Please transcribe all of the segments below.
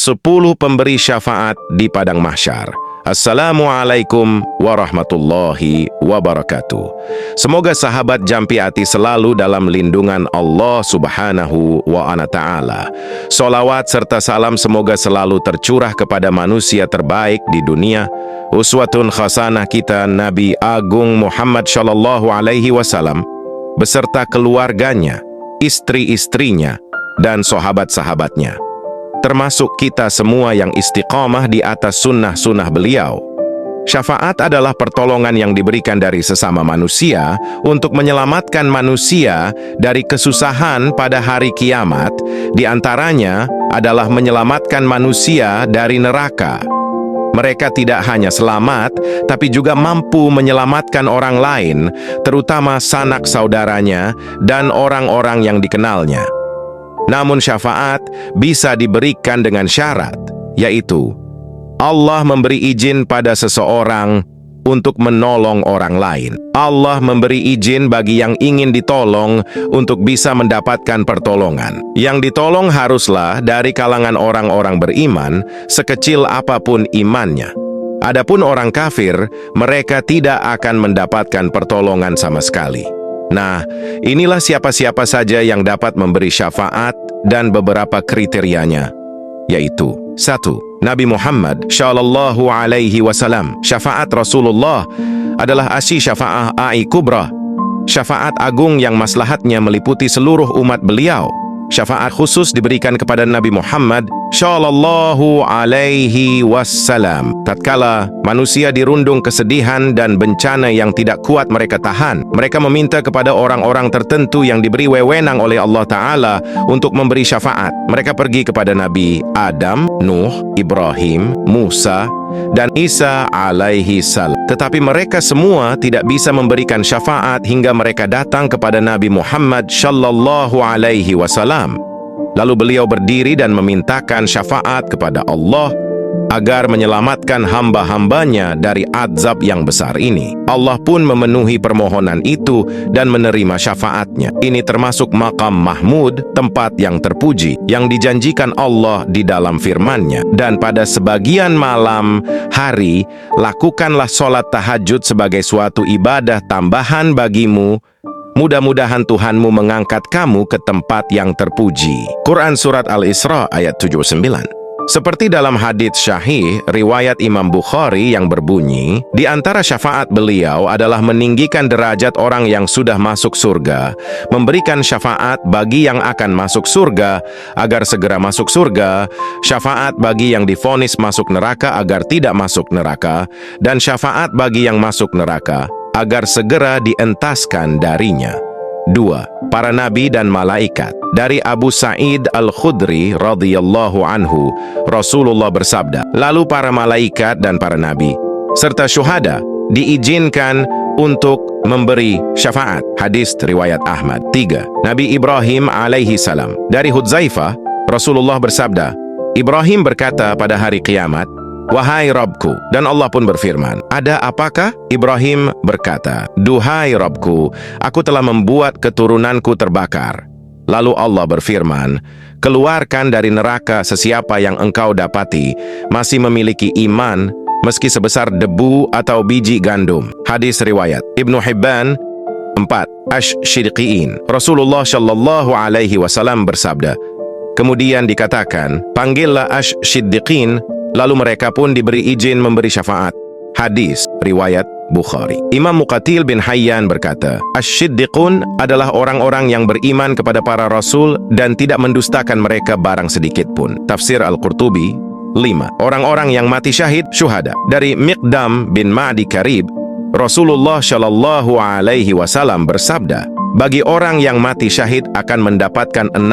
10 pemberi syafaat di padang mahsyar. Assalamualaikum warahmatullahi wabarakatuh. Semoga sahabat Jampiati selalu dalam lindungan Allah subhanahu wa ta'ala. Solawat serta salam semoga selalu tercurah kepada manusia terbaik di dunia, uswatun khasanah kita Nabi Agung Muhammad Shallallahu Alaihi Wasallam, beserta keluarganya, istri-istrinya, dan sahabat-sahabatnya, termasuk kita semua yang istiqamah di atas sunnah-sunnah beliau. Syafaat adalah pertolongan yang diberikan dari sesama manusia untuk menyelamatkan manusia dari kesusahan pada hari kiamat. Di antaranya adalah menyelamatkan manusia dari neraka. Mereka tidak hanya selamat, tapi juga mampu menyelamatkan orang lain, terutama sanak saudaranya dan orang-orang yang dikenalnya. Namun syafaat bisa diberikan dengan syarat, yaitu Allah memberi izin pada seseorang untuk menolong orang lain. Allah memberi izin bagi yang ingin ditolong untuk bisa mendapatkan pertolongan. Yang ditolong haruslah dari kalangan orang-orang beriman, sekecil apapun imannya. Adapun orang kafir, mereka tidak akan mendapatkan pertolongan sama sekali. Nah, inilah siapa-siapa saja yang dapat memberi syafaat dan beberapa kriterianya, yaitu 1. Nabi Muhammad Shallallahu Alaihi Wasallam. Syafaat Rasulullah adalah asy syafa'ah ai kubra, syafaat agung yang maslahatnya meliputi seluruh umat beliau. Syafaat khusus diberikan kepada Nabi Muhammad Shallallahu Alaihi Wasallam tatkala manusia dirundung kesedihan dan bencana yang tidak kuat mereka tahan. Mereka meminta kepada orang-orang tertentu yang diberi wewenang oleh Allah Ta'ala untuk memberi syafaat. Mereka pergi kepada Nabi Adam, Nuh, Ibrahim, Musa, dan Isa alaihi salam. Tetapi mereka semua tidak bisa memberikan syafaat hingga mereka datang kepada Nabi Muhammad Shallallahu Alaihi Wasallam. Lalu beliau berdiri dan memintakan syafaat kepada Allah agar menyelamatkan hamba-hambanya dari azab yang besar ini. Allah pun memenuhi permohonan itu dan menerima syafaatnya. Ini termasuk maqam Mahmud, tempat yang terpuji, yang dijanjikan Allah di dalam firman-Nya. Dan pada sebagian malam hari, lakukanlah sholat tahajud sebagai suatu ibadah tambahan bagimu. Mudah-mudahan Tuhanmu mengangkat kamu ke tempat yang terpuji. Quran Surat Al-Isra ayat 79. Seperti dalam hadits syahih riwayat Imam Bukhari yang berbunyi, di antara syafaat beliau adalah meninggikan derajat orang yang sudah masuk surga, memberikan syafaat bagi yang akan masuk surga agar segera masuk surga, syafaat bagi yang divonis masuk neraka agar tidak masuk neraka, dan syafaat bagi yang masuk neraka agar segera dientaskan darinya. 2. Para nabi dan malaikat. Dari Abu Sa'id Al-Khudri radhiyallahu anhu, Rasulullah bersabda, lalu para malaikat dan para nabi serta syuhada diizinkan untuk memberi syafaat. Hadis riwayat Ahmad. 3. Nabi Ibrahim alaihi salam. Dari Hudzaifah, Rasulullah bersabda, Ibrahim berkata pada hari kiamat, wahai Rabbku, dan Allah pun berfirman, ada apakah? Ibrahim berkata, duhai Rabbku, aku telah membuat keturunanku terbakar. Lalu Allah berfirman, keluarkan dari neraka sesiapa yang engkau dapati masih memiliki iman meski sebesar debu atau biji gandum. Hadis riwayat Ibnu Hibban. 4. Asy-Syiddiqin. Rasulullah Shallallahu Alaihi Wasallam bersabda, kemudian dikatakan, panggillah asy-Syiddiqin, lalu mereka pun diberi izin memberi syafaat. Hadis riwayat Bukhari. Imam Muqatil bin Hayyan berkata, Asy-Syiddiqun adalah orang-orang yang beriman kepada para rasul dan tidak mendustakan mereka barang sedikit pun. Tafsir Al-Qurtubi. 5. Orang-orang yang mati syahid, syuhada. Dari Miqdam bin Ma'di Karib, Rasulullah Shallallahu Alaihi Wasallam bersabda, bagi orang yang mati syahid akan mendapatkan 6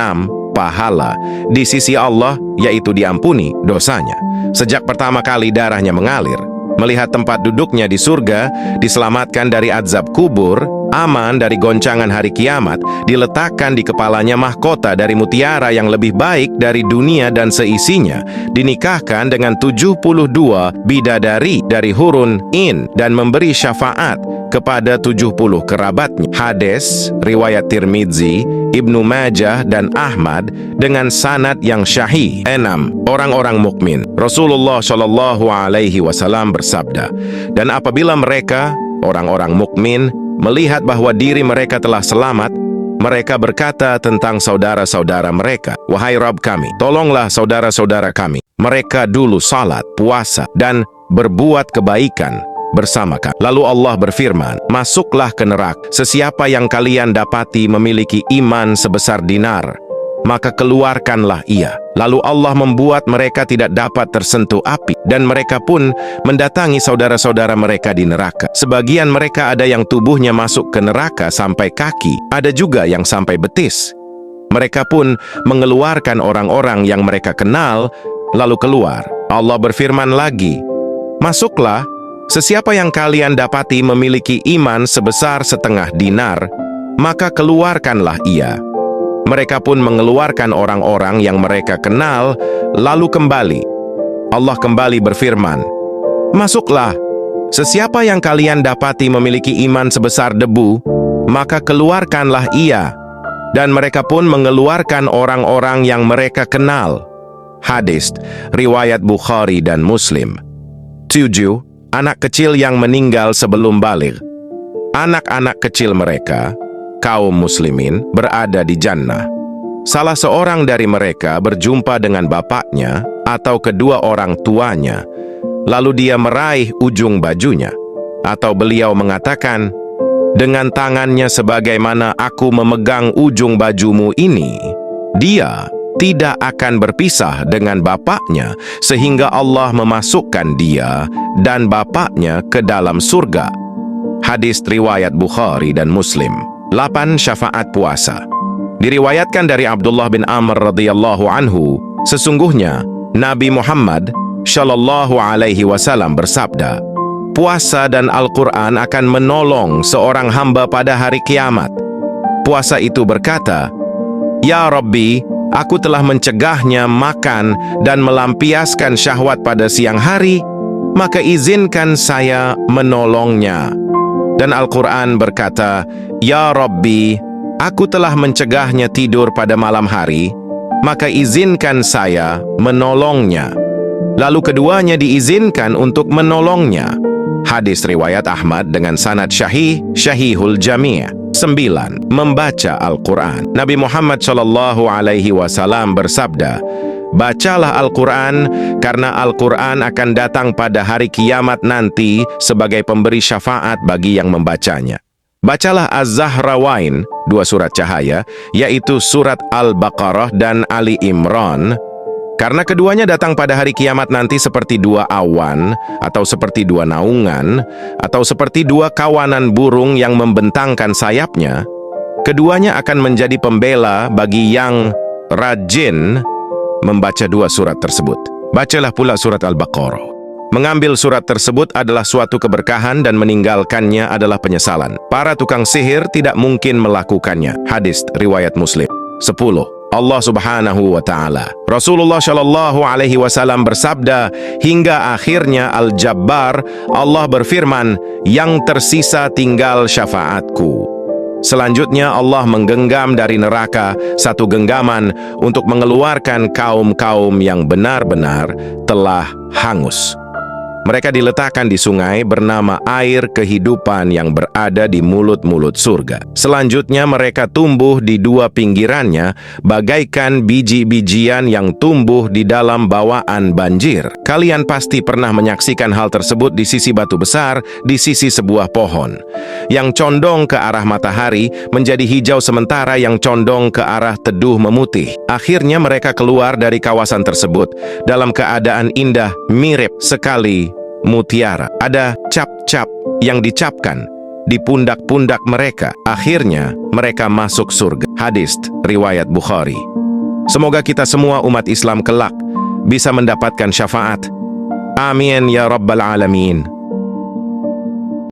pahala di sisi Allah, yaitu diampuni dosanya sejak pertama kali darahnya mengalir, melihat tempat duduknya di surga, diselamatkan dari azab kubur, aman dari goncangan hari kiamat, diletakkan di kepalanya mahkota dari mutiara yang lebih baik dari dunia dan seisinya, dinikahkan dengan 72 bidadari dari hurun in, dan memberi syafaat kepada 70 kerabatnya. Hadis riwayat Tirmidzi, Ibnu Majah dan Ahmad dengan sanad yang syahih. 6. Orang-orang mukmin. Rasulullah Shallallahu Alaihi Wasallam bersabda, dan apabila mereka, orang-orang mukmin, melihat bahwa diri mereka telah selamat, mereka berkata tentang saudara-saudara mereka, "Wahai Rabb kami, tolonglah saudara-saudara kami. Mereka dulu salat, puasa, dan berbuat kebaikan bersama kami." Lalu Allah berfirman, "Masuklah ke neraka. Sesiapa yang kalian dapati memiliki iman sebesar dinar, maka keluarkanlah ia." Lalu Allah membuat mereka tidak dapat tersentuh api, dan mereka pun mendatangi saudara-saudara mereka di neraka. Sebagian mereka ada yang tubuhnya masuk ke neraka sampai kaki, ada juga yang sampai betis. Mereka pun mengeluarkan orang-orang yang mereka kenal, lalu keluar. Allah berfirman lagi, "Masuklah, sesiapa yang kalian dapati memiliki iman sebesar setengah dinar, maka keluarkanlah ia." Mereka pun mengeluarkan orang-orang yang mereka kenal, lalu kembali. Allah kembali berfirman, "Masuklah, sesiapa yang kalian dapati memiliki iman sebesar debu, maka keluarkanlah ia." Dan mereka pun mengeluarkan orang-orang yang mereka kenal. Hadis riwayat Bukhari dan Muslim. 7. Anak kecil yang meninggal sebelum baligh. Anak-anak kecil mereka, kaum muslimin, berada di jannah. Salah seorang dari mereka berjumpa dengan bapaknya atau kedua orang tuanya, lalu dia meraih ujung bajunya, atau beliau mengatakan, "Dengan tangannya sebagaimana aku memegang ujung bajumu ini, dia tidak akan berpisah dengan bapaknya sehingga Allah memasukkan dia dan bapaknya ke dalam surga." Hadis riwayat Bukhari dan Muslim. 8. Syafaat puasa. Diriwayatkan dari Abdullah bin Amr radhiyallahu anhu, sesungguhnya Nabi Muhammad Shallallahu Alaihi Wasallam bersabda, "Puasa dan Al-Quran akan menolong seorang hamba pada hari kiamat." Puasa itu berkata, "Ya Rabbi, aku telah mencegahnya makan dan melampiaskan syahwat pada siang hari, maka izinkan saya menolongnya." Dan Al-Quran berkata, "Ya Rabbi, aku telah mencegahnya tidur pada malam hari, maka izinkan saya menolongnya." Lalu keduanya diizinkan untuk menolongnya. Hadis riwayat Ahmad dengan sanad Syahihul Jami'. 9. Membaca Al-Quran. Nabi Muhammad Shallallahu Alaihi Wasallam bersabda, "Bacalah Al-Quran, karena Al-Quran akan datang pada hari kiamat nanti sebagai pemberi syafaat bagi yang membacanya." Bacalah Az-Zahrawain, 2 surat cahaya, yaitu surat Al-Baqarah dan Ali Imran, karena keduanya datang pada hari kiamat nanti seperti 2 awan, atau seperti 2 naungan, atau seperti 2 kawanan burung yang membentangkan sayapnya. Keduanya akan menjadi pembela bagi yang rajin membaca 2 surat tersebut. Bacalah pula surat Al-Baqarah. Mengambil surat tersebut adalah suatu keberkahan dan meninggalkannya adalah penyesalan. Para tukang sihir tidak mungkin melakukannya. Hadis riwayat Muslim. 10. Allah Subhanahu wa Ta'ala. Rasulullah Shallallahu Alaihi Wasallam bersabda, hingga akhirnya Al-Jabbar, Allah berfirman, "Yang tersisa tinggal syafaatku." Selanjutnya Allah menggenggam dari neraka satu genggaman untuk mengeluarkan kaum-kaum yang benar-benar telah hangus. Mereka diletakkan di sungai bernama air kehidupan yang berada di mulut-mulut surga. Selanjutnya mereka tumbuh di 2 pinggirannya bagaikan biji-bijian yang tumbuh di dalam bawaan banjir. Kalian pasti pernah menyaksikan hal tersebut di sisi batu besar, di sisi sebuah pohon. Yang condong ke arah matahari menjadi hijau sementara yang condong ke arah teduh memutih. Akhirnya mereka keluar dari kawasan tersebut dalam keadaan indah, mirip sekali mutiara. Ada cap-cap yang dicapkan di pundak-pundak mereka. Akhirnya mereka masuk surga. Hadis riwayat Bukhari. Semoga kita semua umat Islam kelak bisa mendapatkan syafaat. Amin ya Rabbal Alamin.